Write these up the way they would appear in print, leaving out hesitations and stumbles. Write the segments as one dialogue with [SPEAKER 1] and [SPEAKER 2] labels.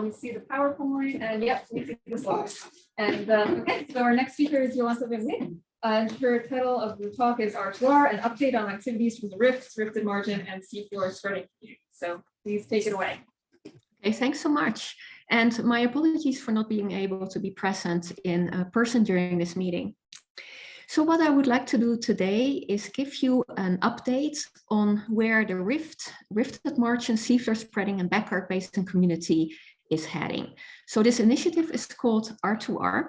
[SPEAKER 1] You see the PowerPoint, and yep, we see the slides. And okay, so our next speaker is Jolante van Wijk. And her title of the talk is R2R, an update on activities from the rifts, rifted margin, and seafloor spreading. So please take it away.
[SPEAKER 2] Okay, thanks so much. And my apologies for not being able to be present in person during this meeting. So what I would like to do today is give you an update on where the rifted margin, seafloor spreading, and backyard basin community is heading. So this initiative is called R2R.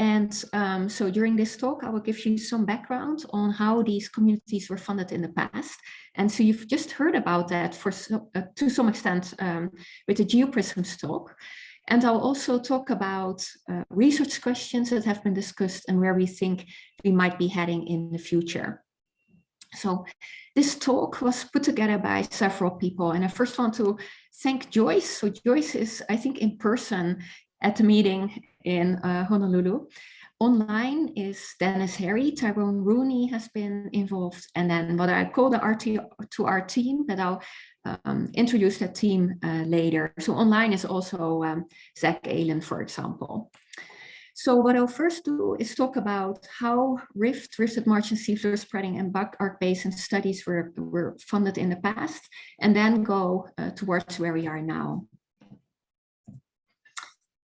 [SPEAKER 2] And so during this talk, I will give you some background on how these communities were funded in the past. And so you've just heard about that to some extent with the GeoPRISMS talk. And I'll also talk about research questions that have been discussed and where we think we might be heading in the future. So this talk was put together by several people, and I first want to thank Joyce. So Joyce is, I think, in person at the meeting in Honolulu. Online is Dennis Harry, Tyrone Rooney has been involved, and then what I call the R2R team, that I'll introduce that team later. So online is also Zach Allen, for example. So what I'll first do is talk about how rifted margin, seafloor spreading, and backyard basin studies were funded in the past, and then go towards where we are now.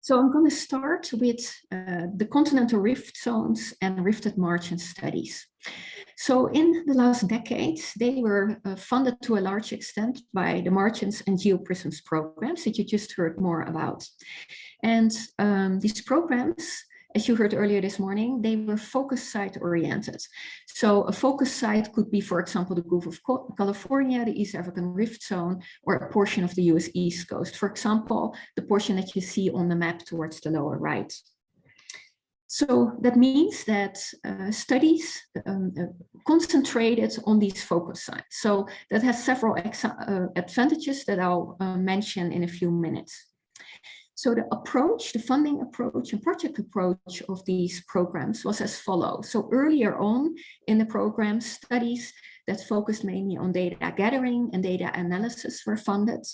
[SPEAKER 2] So I'm going to start with the continental rift zones and rifted margin studies. So in the last decades, they were funded to a large extent by the margins and GeoPRISMS programs that you just heard more about. And these programs, as you heard earlier this morning, they were focus site oriented. So a focus site could be, for example, the Gulf of California, the East African Rift Zone, or a portion of the US East Coast. For example, the portion that you see on the map towards the lower right. So that means that studies concentrated on these focus sites. So that has several advantages that I'll mention in a few minutes. So the approach, the funding approach and project approach of these programs was as follows. So earlier on in the program, studies that focused mainly on data gathering and data analysis were funded.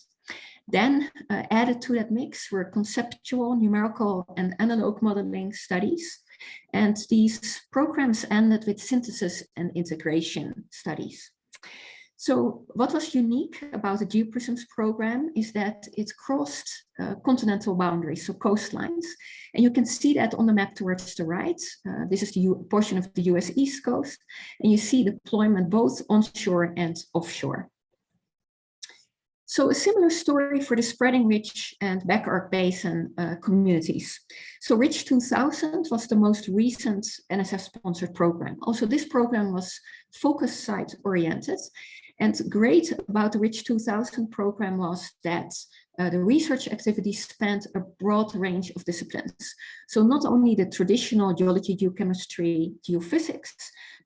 [SPEAKER 2] Then added to that mix were conceptual, numerical, and analog modeling studies. And these programs ended with synthesis and integration studies. So what was unique about the GeoPRISMS program is that it crossed continental boundaries, so coastlines. And you can see that on the map towards the right. This is the portion of the US East Coast. And you see deployment both onshore and offshore. So a similar story for the spreading ridge and backyard basin communities. So Ridge 2000 was the most recent NSF-sponsored program. Also, this program was focus site oriented. And great about the Ridge 2000 program was that the research activities spanned a broad range of disciplines. So not only the traditional geology, geochemistry, geophysics,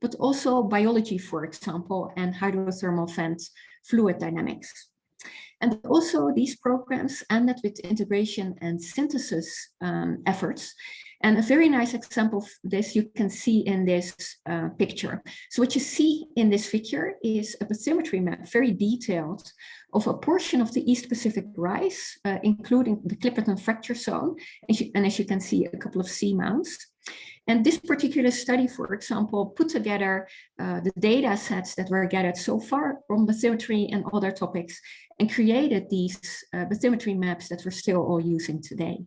[SPEAKER 2] but also biology, for example, and hydrothermal vent fluid dynamics. And also these programs ended with integration and synthesis efforts. And a very nice example of this you can see in this picture. So what you see in this picture is a bathymetry map, very detailed, of a portion of the East Pacific rise, including the Clipperton fracture zone. And as you can see, a couple of seamounts. And this particular study, for example, put together the data sets that were gathered so far from bathymetry and other topics and created these bathymetry maps that we're still all using today.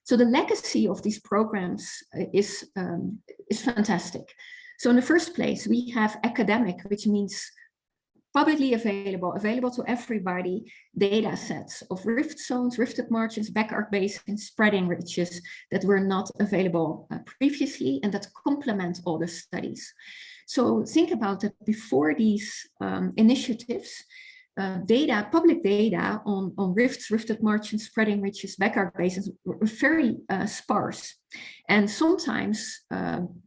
[SPEAKER 2] So the legacy of these programs is fantastic. So in the first place, we have academic, which means publicly available to everybody, data sets of rift zones, rifted margins, backyard basins, spreading ridges that were not available previously and that complement all the studies. So think about it, before these initiatives, public data on rifts, rifted margins, spreading ridges, backyard basins were very sparse, and sometimes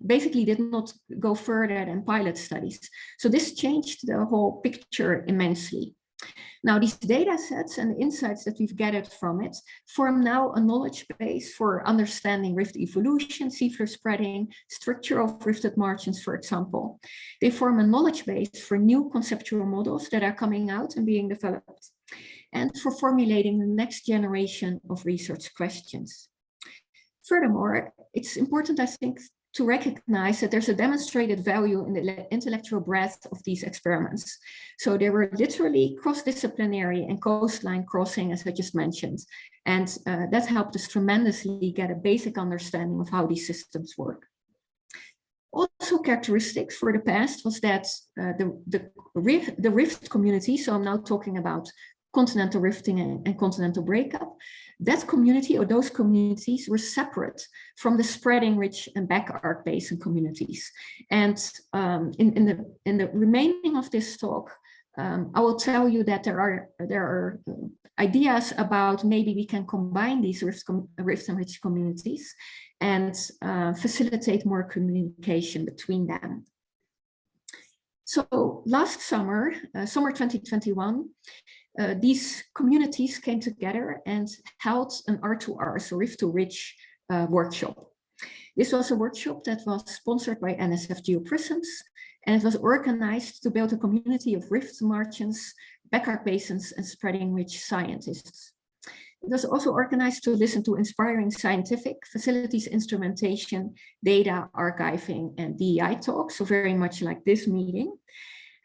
[SPEAKER 2] basically did not go further than pilot studies. So this changed the whole picture immensely. Now, these data sets and the insights that we've gathered from it form now a knowledge base for understanding rift evolution, seafloor spreading, structure of rifted margins, for example. They form a knowledge base for new conceptual models that are coming out and being developed. and for formulating the next generation of research questions. Furthermore, it's important, I think, to recognize that there's a demonstrated value in the intellectual breadth of these experiments. So they were literally cross-disciplinary and coastline crossing, as I just mentioned. And that helped us tremendously get a basic understanding of how these systems work. Also characteristics for the past was that the rift community, so I'm now talking about continental rifting and continental breakup, that community or those communities were separate from the spreading ridge and back arc basin communities. And in the remaining of this talk, I will tell you that there are ideas about maybe we can combine these rift and ridge communities and facilitate more communication between them. So last summer, summer 2021, these communities came together and held an R2R, so rift to ridge workshop. This was a workshop that was sponsored by NSF GeoPRISMS, and it was organized to build a community of rift marchants, back arc basins, and spreading ridge scientists. It was also organized to listen to inspiring scientific facilities, instrumentation, data, archiving, and DEI talks, so very much like this meeting,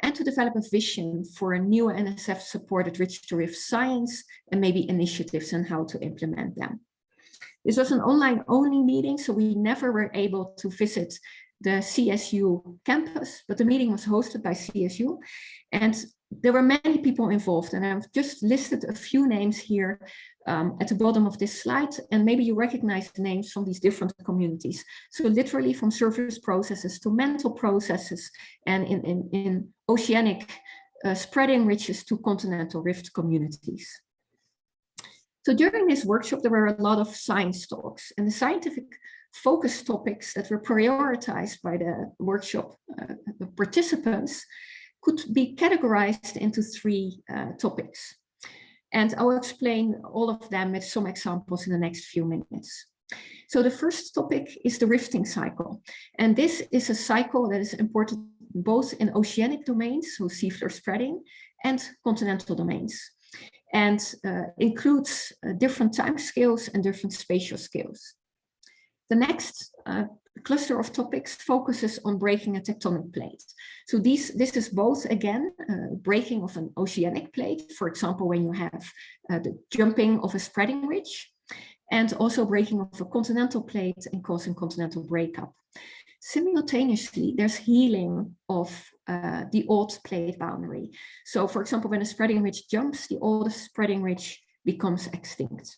[SPEAKER 2] and to develop a vision for a new NSF-supported ridge-to-rift science and maybe initiatives on how to implement them. This was an online-only meeting, so we never were able to visit the CSU campus, but the meeting was hosted by CSU, and there were many people involved, and I've just listed a few names here at the bottom of this slide, and maybe you recognize the names from these different communities. So literally from surface processes to mental processes, and in oceanic spreading ridges to continental rift communities. So during this workshop, there were a lot of science talks, and the scientific focus topics that were prioritized by the workshop participants could be categorized into three topics. And I will explain all of them with some examples in the next few minutes. So the first topic is the rifting cycle. And this is a cycle that is important both in oceanic domains, so seafloor spreading, and continental domains, and includes different time scales and different spatial scales. The next cluster of topics focuses on breaking a tectonic plate. So this is both, again, breaking of an oceanic plate, for example, when you have the jumping of a spreading ridge, and also breaking of a continental plate and causing continental breakup. Simultaneously, there's healing of the old plate boundary. So, for example, when a spreading ridge jumps, the oldest spreading ridge becomes extinct.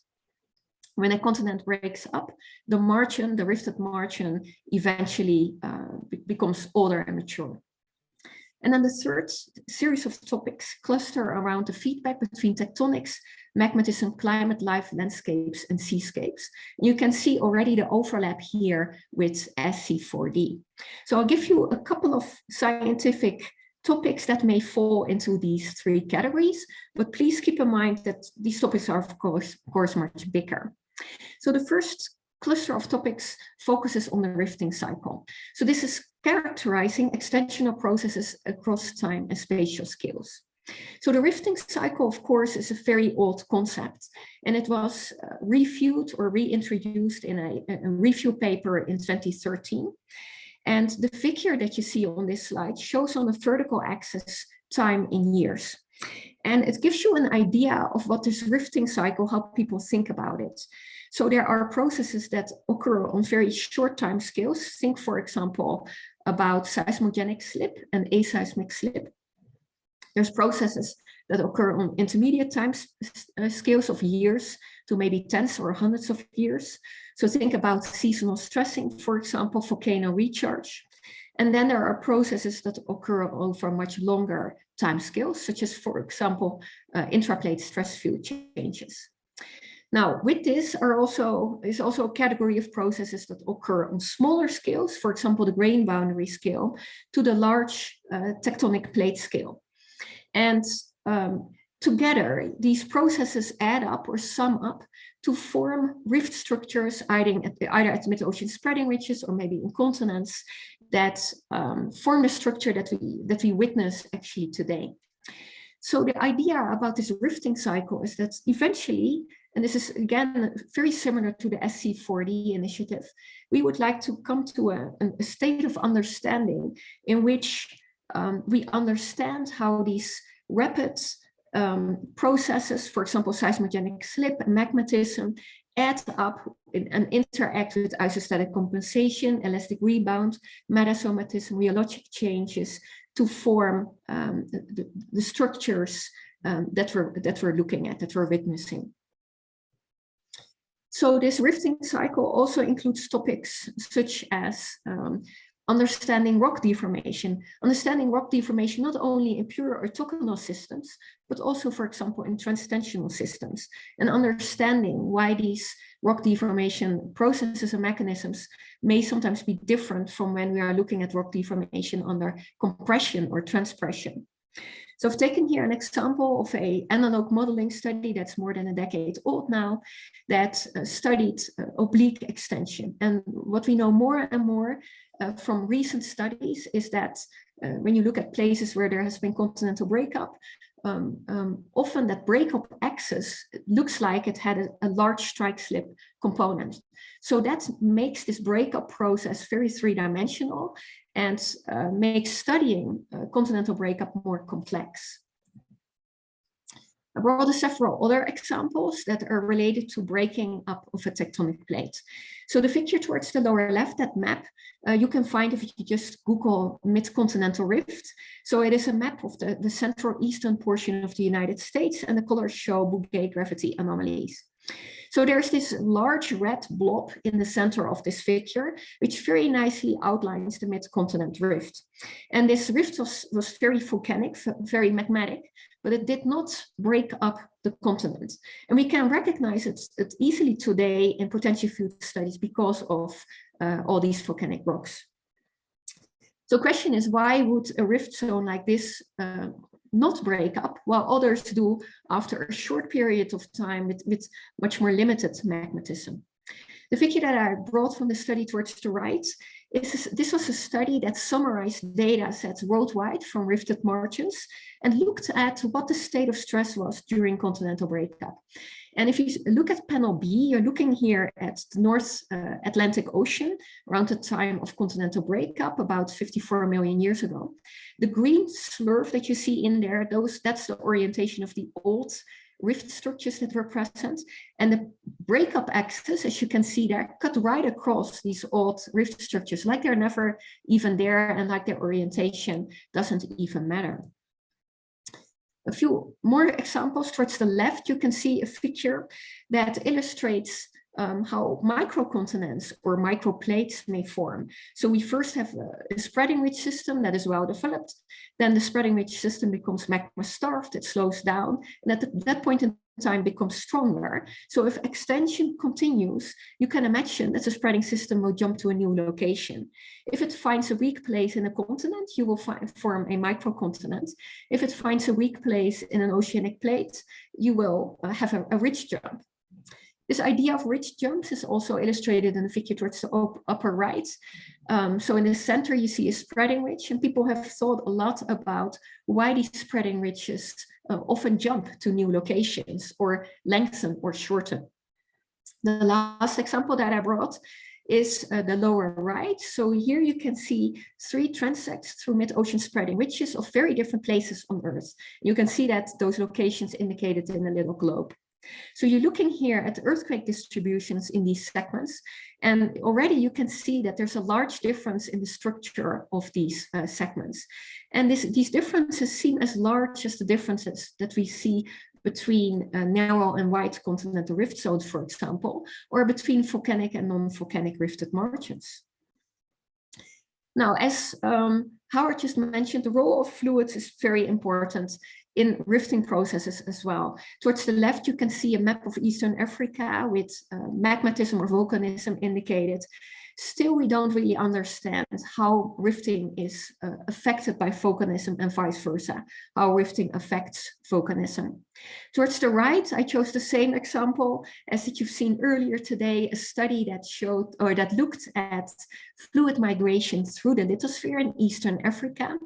[SPEAKER 2] When a continent breaks up, the margin, the rifted margin, eventually becomes older and mature. And then the third series of topics cluster around the feedback between tectonics, magmatism, climate, life, landscapes, and seascapes. You can see already the overlap here with SC4D. So I'll give you a couple of scientific topics that may fall into these three categories, but please keep in mind that these topics are, of course much bigger. So the first cluster of topics focuses on the rifting cycle. So this is characterizing extensional processes across time and spatial scales. So the rifting cycle, of course, is a very old concept, and it was reviewed or reintroduced in a review paper in 2013. And the figure that you see on this slide shows on the vertical axis time in years. And it gives you an idea of what this rifting cycle, how people think about it. So there are processes that occur on very short time scales. Think, for example, about seismogenic slip and aseismic slip. There's processes that occur on intermediate time scales of years to maybe tens or hundreds of years. So think about seasonal stressing, for example, volcano recharge. And then there are processes that occur over much longer time scales, such as, for example, intraplate stress field changes. Now, with this is also a category of processes that occur on smaller scales, for example, the grain boundary scale, to the large tectonic plate scale. And together, these processes add up or sum up to form rift structures, either at mid-ocean spreading ridges or maybe in continents, that form the structure that we witness actually today. So the idea about this rifting cycle is that eventually, and this is again very similar to the SC4D initiative, we would like to come to a state of understanding in which we understand how these rapid processes, for example, seismogenic slip and magmatism, add up and interact with isostatic compensation, elastic rebound, metasomatism, rheologic changes to form the structures that we're looking at, that we're witnessing. So this rifting cycle also includes topics such as understanding rock deformation not only in pure orthogonal systems, but also, for example, in transtensional systems, and understanding why these rock deformation processes and mechanisms may sometimes be different from when we are looking at rock deformation under compression or transpression. So I've taken here an example of an analog modeling study that's more than a decade old now, that studied oblique extension. And what we know more and more from recent studies is that when you look at places where there has been continental breakup, often that breakup axis looks like it had a large strike slip component. So that makes this breakup process very three-dimensional and makes studying continental breakup more complex. I brought several other examples that are related to breaking up of a tectonic plate. So the picture towards the lower left, that map, you can find if you just Google mid-continental rift. So it is a map of the central eastern portion of the United States, and the colors show Bouguer gravity anomalies. So there's this large red blob in the center of this figure, which very nicely outlines the mid-continent rift. And this rift was very volcanic, very magmatic, but it did not break up the continent. And we can recognize it easily today in potential field studies because of all these volcanic rocks. So the question is, why would a rift zone like this not break up, while others do after a short period of time with much more limited magmatism? The figure that I brought from the study towards the right is this was a study that summarized data sets worldwide from rifted margins and looked at what the state of stress was during continental breakup. And if you look at panel B, you're looking here at the North Atlantic Ocean around the time of continental breakup, about 54 million years ago. The green slurve that you see in there, that's the orientation of the old rift structures that were present. And the breakup axis, as you can see there, cut right across these old rift structures, like they're never even there and like their orientation doesn't even matter. A few more examples. Towards the left, you can see a figure that illustrates how microcontinents or microplates may form. So we first have a spreading ridge system that is well developed. Then the spreading ridge system becomes magma starved, it slows down, and at that point in time becomes stronger. So if extension continues, you can imagine that the spreading system will jump to a new location. If it finds a weak place in a continent, you will form a microcontinent. If it finds a weak place in an oceanic plate, you will have a ridge jump. This idea of ridge jumps is also illustrated in the figure towards the upper right. So in the center, you see a spreading ridge, and people have thought a lot about why these spreading ridges often jump to new locations or lengthen or shorten. The last example that I brought is the lower right. So here you can see 3 transects through mid-ocean spreading ridges of very different places on Earth. You can see that those locations indicated in the little globe. So you're looking here at earthquake distributions in these segments, and already you can see that there's a large difference in the structure of these segments. And these differences seem as large as the differences that we see between narrow and wide continental rift zones, for example, or between volcanic and non-volcanic rifted margins. Now, as Howard just mentioned, the role of fluids is very important in rifting processes as well. Towards the left, you can see a map of Eastern Africa with magmatism or volcanism indicated. Still, we don't really understand how rifting is affected by volcanism and vice versa, how rifting affects volcanism. Towards the right, I chose the same example as that you've seen earlier today, a study that showed or that looked at fluid migration through the lithosphere in Eastern Africa.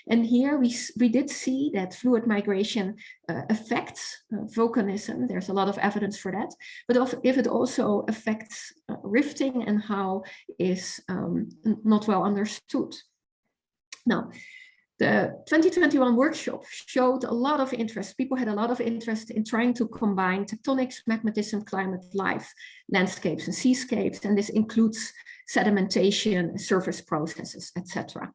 [SPEAKER 2] And here we did see that fluid migration affects volcanism. There's a lot of evidence for that, but if it also affects rifting and how is not well understood. Now, the 2021 workshop showed a lot of interest. People had a lot of interest in trying to combine tectonics, magmatism, climate, life, landscapes, and seascapes, and this includes sedimentation, surface processes, etc.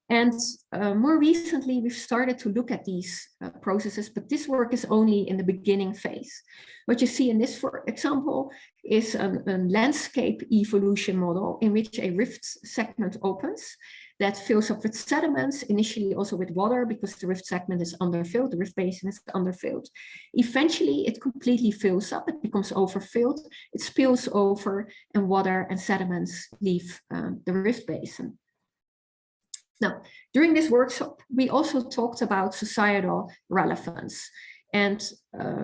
[SPEAKER 2] And more recently, we've started to look at these processes, but this work is only in the beginning phase. What you see in this, for example, is a landscape evolution model in which a rift segment opens that fills up with sediments, initially also with water because the rift segment is underfilled, the rift basin is underfilled. Eventually, it completely fills up, it becomes overfilled, it spills over, and water and sediments leave the rift basin. Now, during this workshop, we also talked about societal relevance and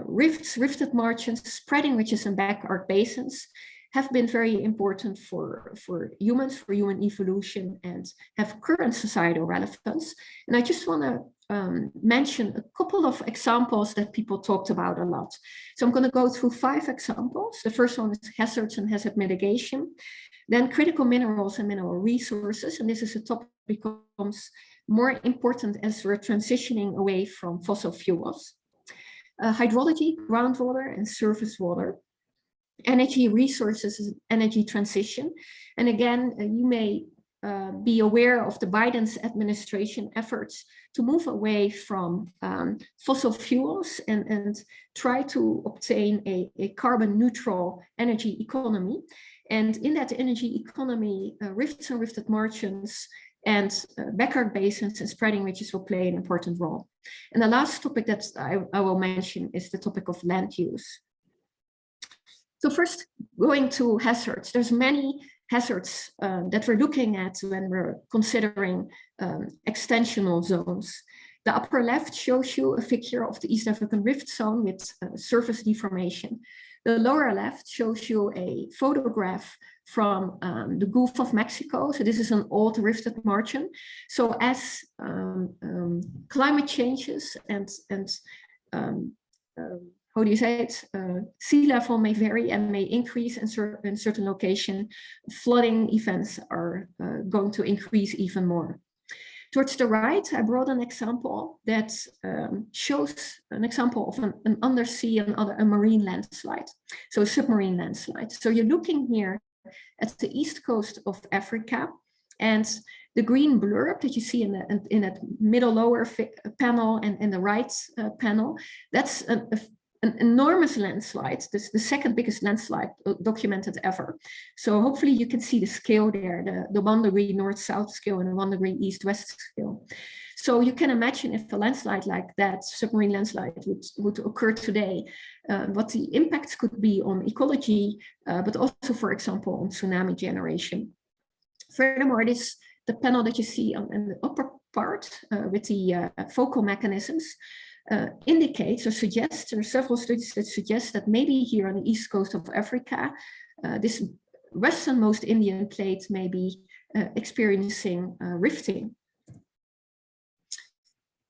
[SPEAKER 2] rifts, rifted margins, spreading ridges and back arc basins have been very important for humans, for human evolution, and have current societal relevance. And I just want to mention a couple of examples that people talked about a lot. So I'm going to go through 5 examples. The first one is hazards and hazard mitigation. Then critical minerals and mineral resources. And this is a topic that becomes more important as we're transitioning away from fossil fuels. Hydrology, groundwater, and surface water. Energy resources and energy transition. And again, you may be aware of the Biden's administration efforts to move away from fossil fuels and try to obtain a carbon neutral energy economy. And in that energy economy, rifts and rifted margins and back arc basins and spreading ridges will play an important role. And the last topic that I will mention is the topic of land use. So first, going to hazards, there's many hazards that we're looking at when we're considering extensional zones. The upper left shows you a figure of the East African Rift Zone with surface deformation. The lower left shows you a photograph from the Gulf of Mexico. So this is an old rifted margin. So as climate changes and how do you say it? Sea level may vary and may increase in certain location. Flooding events are going to increase even more. Towards the right, I brought an example that shows an example of an undersea and a marine landslide. So a submarine landslide. So you're looking here at the east coast of Africa, and the green blurb that you see in that middle lower panel and in the right panel, that's an enormous landslide. This is the second biggest landslide documented ever. So hopefully you can see the scale there, the 1 degree north-south scale and the 1 degree east-west scale. So you can imagine if a landslide like that, submarine landslide, would occur today, what the impacts could be on ecology, but also, for example, on tsunami generation. Furthermore, the panel that you see in the upper part with the focal mechanisms indicates or suggests, there are several studies that suggest that maybe here on the east coast of Africa, this westernmost Indian plate may be experiencing rifting.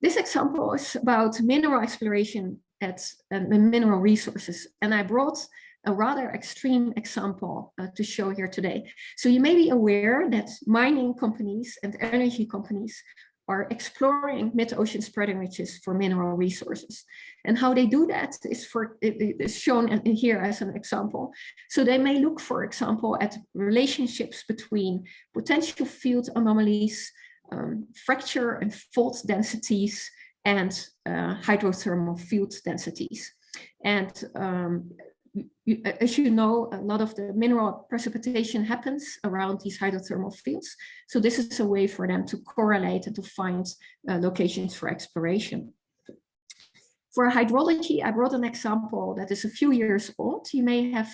[SPEAKER 2] This example is about mineral exploration and mineral resources, and I brought a rather extreme example to show here today. So you may be aware that mining companies and energy companies are exploring mid-ocean spreading ridges for mineral resources. And how they do that is shown here as an example. So they may look, for example, at relationships between potential field anomalies, fracture and fault densities, and hydrothermal field densities. And as you know, a lot of the mineral precipitation happens around these hydrothermal fields. So this is a way for them to correlate and to find locations for exploration. For hydrology, I brought an example that is a few years old. You may have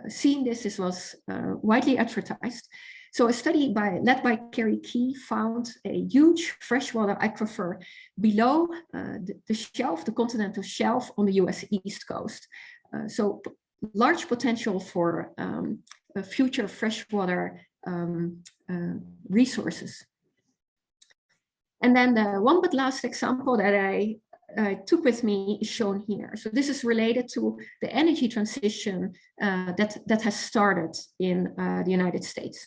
[SPEAKER 2] seen this. This was widely advertised. So a study led by Kerry Key found a huge freshwater aquifer below the shelf, the continental shelf on the US East Coast. So large potential for future freshwater resources. And then the one but last example that I took with me is shown here. So this is related to the energy transition that has started in the United States.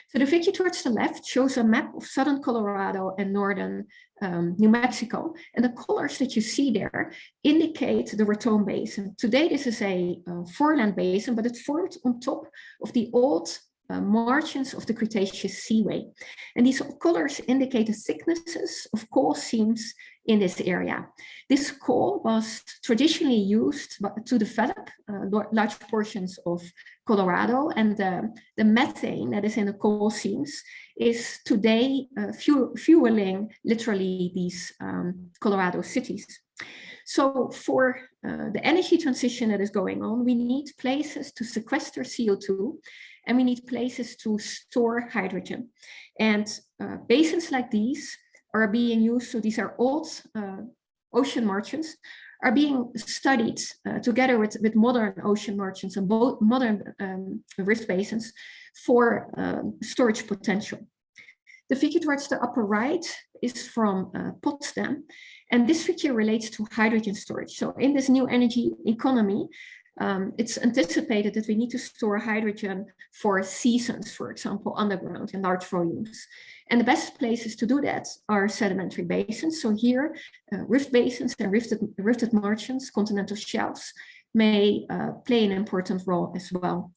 [SPEAKER 2] So the figure towards the left shows a map of southern Colorado and northern New Mexico. And the colors that you see there indicate the Raton Basin. Today, this is a foreland basin, but it formed on top of the old margins of the Cretaceous Seaway. And these colors indicate the thicknesses of coal seams in this area. This coal was traditionally used to develop large portions of Colorado, and the methane that is in the coal seams is today fueling literally these Colorado cities. So for the energy transition that is going on, we need places to sequester CO2, and we need places to store hydrogen. And basins like these are being used, so these are old ocean margins, are being studied together with modern ocean margins and modern rift basins for storage potential. The figure towards the upper right is from Potsdam, and this figure relates to hydrogen storage. So in this new energy economy, it's anticipated that we need to store hydrogen for seasons, for example, underground in large volumes. And the best places to do that are sedimentary basins. So here, rift basins and rifted margins, continental shelves, may play an important role as well.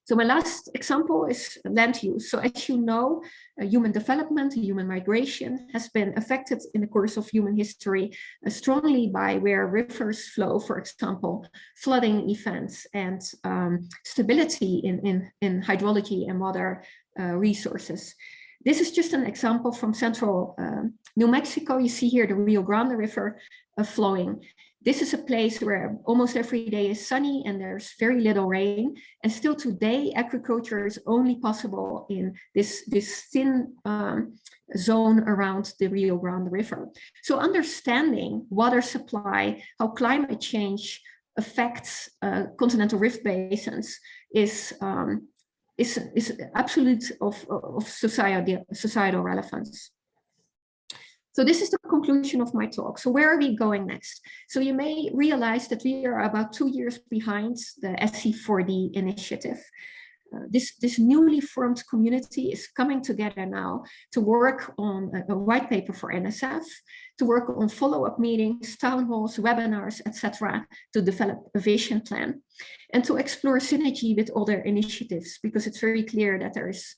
[SPEAKER 2] So my last example is land use. So as you know, human development, human migration has been affected in the course of human history strongly by where rivers flow, for example, flooding events and stability in hydrology and water resources. This is just an example from central New Mexico. You see here the Rio Grande River flowing. This is a place where almost every day is sunny and there's very little rain. And still today, agriculture is only possible in this thin zone around the Rio Grande River. So understanding water supply, how climate change affects continental rift basins is absolute of societal relevance. So this is the conclusion of my talk. So where are we going next? So you may realize that we are about 2 years behind the SC4D initiative. This newly formed community is coming together now to work on a white paper for NSF, to work on follow-up meetings, town halls, webinars, etc., to develop a vision plan, and to explore synergy with other initiatives, because it's very clear that there is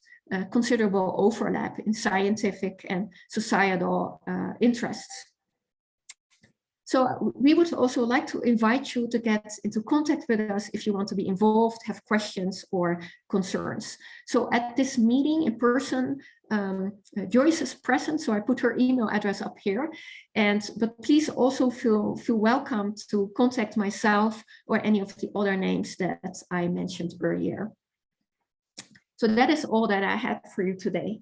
[SPEAKER 2] considerable overlap in scientific and societal interests. So we would also like to invite you to get into contact with us if you want to be involved, have questions or concerns. So at this meeting in person, Joyce is present, so I put her email address up here. But please also feel welcome to contact myself or any of the other names that I mentioned earlier. So that is all that I had for you today.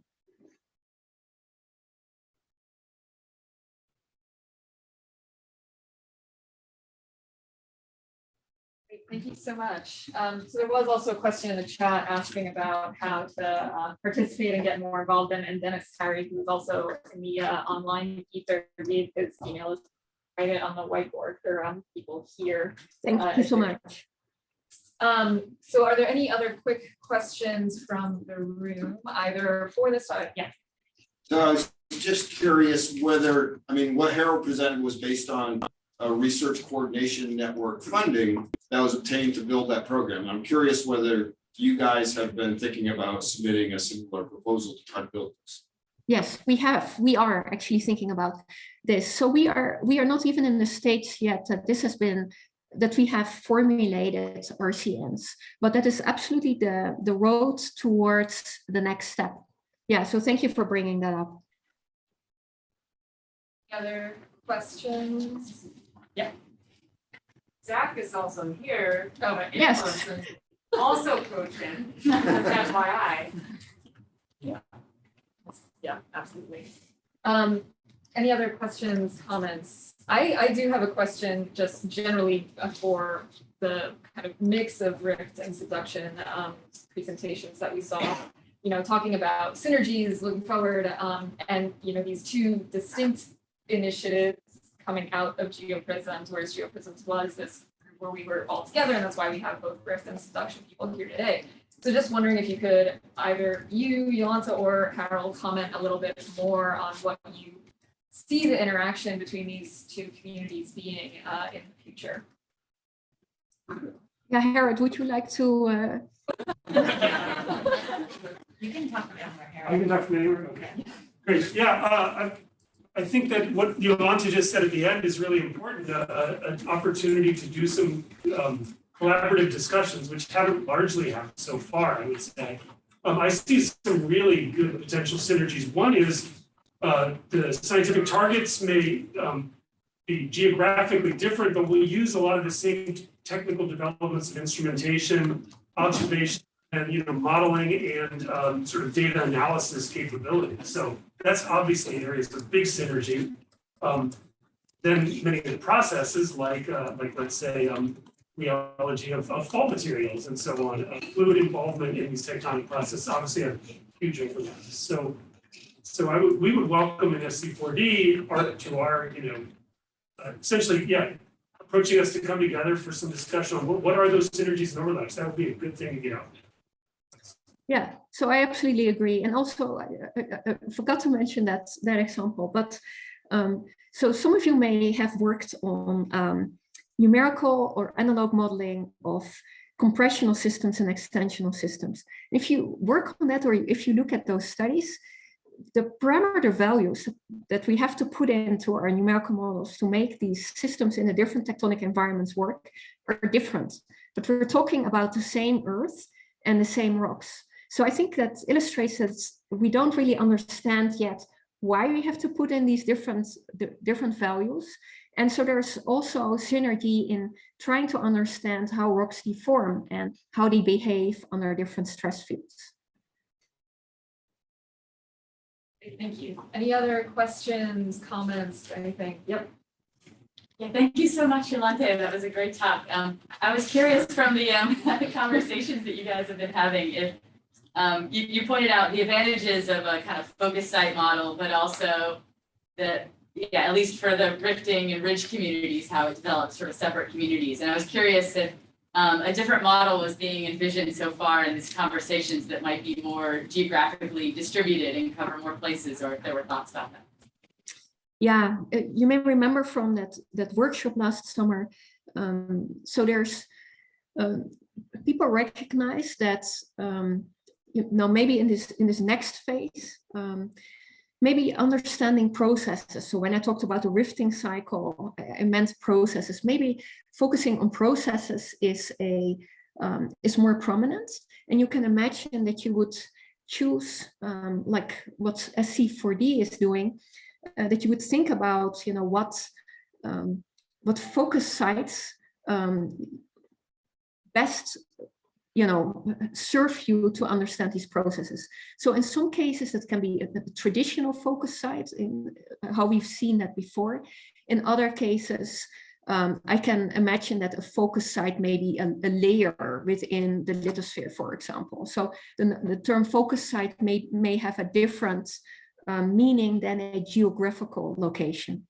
[SPEAKER 1] Thank you so much. So there was also a question in the chat asking about how to participate and get more involved in, and Dennis Terry, who's also in the online ether, gave his email, write it on the whiteboard for people here.
[SPEAKER 2] Thank you so much.
[SPEAKER 1] So are there any other quick questions from the room, either for this side? Yeah.
[SPEAKER 3] So I was just curious whether, I mean, what Harold presented was based on a research coordination network funding that was obtained to build that program. I'm curious whether you guys have been thinking about submitting a similar proposal to try to build this.
[SPEAKER 2] Yes, we have. We are actually thinking about this. So we are not even in the stage yet that this has been, that we have formulated RCNs, but that is absolutely the road towards the next step. Yeah, so thank you for bringing that up.
[SPEAKER 1] Other questions? Yeah. Zach is also here. Oh,
[SPEAKER 2] yes.
[SPEAKER 1] also coach in, just FYI. Yeah, absolutely. Any other questions, comments? I do have a question just generally for the kind of mix of rift and subduction presentations that we saw, you know, talking about synergies looking forward, and, you know, these two distinct initiatives coming out of GeoPRISMS, whereas GeoPRISMS was this where we were all together, and that's why we have both rift and subduction people here today. So just wondering if you could either you, Jolante, or Harold comment a little bit more on what you see the interaction between these two communities being in the future.
[SPEAKER 2] Yeah, Harold, would you like to?
[SPEAKER 1] You can talk about Harold.
[SPEAKER 4] I can talk from anywhere, okay. Great, yeah, I think that what Jolante just said at the end is really important, an opportunity to do some collaborative discussions, which haven't largely happened so far, I would say. I see some really good potential synergies. One is the scientific targets may be geographically different, but we use a lot of the same technical developments of instrumentation, observation, and modeling and sort of data analysis capabilities. So that's obviously areas of big synergy. Then many of the processes, like let's say rheology of fault materials and so on, fluid involvement in these tectonic processes obviously have huge influence. So we would welcome an SC4D to our, essentially, approaching us to come together for some discussion on what are those synergies and overlaps. That would be a good thing to get out.
[SPEAKER 2] Yeah, so I absolutely agree. And also, I forgot to mention that example, but so some of you may have worked on numerical or analog modeling of compressional systems and extensional systems. If you work on that, or if you look at those studies, the parameter values that we have to put into our numerical models to make these systems in the different tectonic environments work are different. But we're talking about the same Earth and the same rocks. So I think that illustrates that we don't really understand yet why we have to put in these different values. And so there's also synergy in trying to understand how rocks deform and how they behave under different stress fields.
[SPEAKER 1] Thank you. Any other questions, comments, anything? Yep.
[SPEAKER 5] Yeah, thank you so much, Jolante. That was a great talk. I was curious from the conversations that you guys have been having, if you pointed out the advantages of a kind of focus site model, but also at least for the rifting and ridge communities, how it develops sort of separate communities. And I was curious if a different model was being envisioned so far in these conversations that might be more geographically distributed and cover more places, or if there were thoughts about that.
[SPEAKER 2] Yeah, you may remember from that workshop last summer. So there's people recognize that maybe in this next phase, maybe understanding processes. So when I talked about the rifting cycle, I meant processes. Maybe focusing on processes is more prominent, and you can imagine that you would choose like what SC4D is doing. That you would think about, what focus sites best, serve you to understand these processes. So in some cases, that can be a traditional focus site, in how we've seen that before. In other cases, I can imagine that a focus site may be a layer within the lithosphere, for example. So the term focus site may have a different meaning than a geographical location.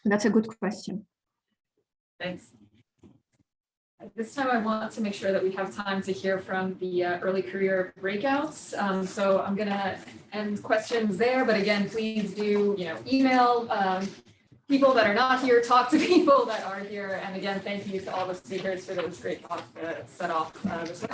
[SPEAKER 2] And that's a good question.
[SPEAKER 1] Thanks. At this time, I want to make sure that we have time to hear from the early career breakouts. So I'm going to end questions there. But again, please do email people that are not here, talk to people that are here. And again, thank you to all the speakers for those great talks to set off this.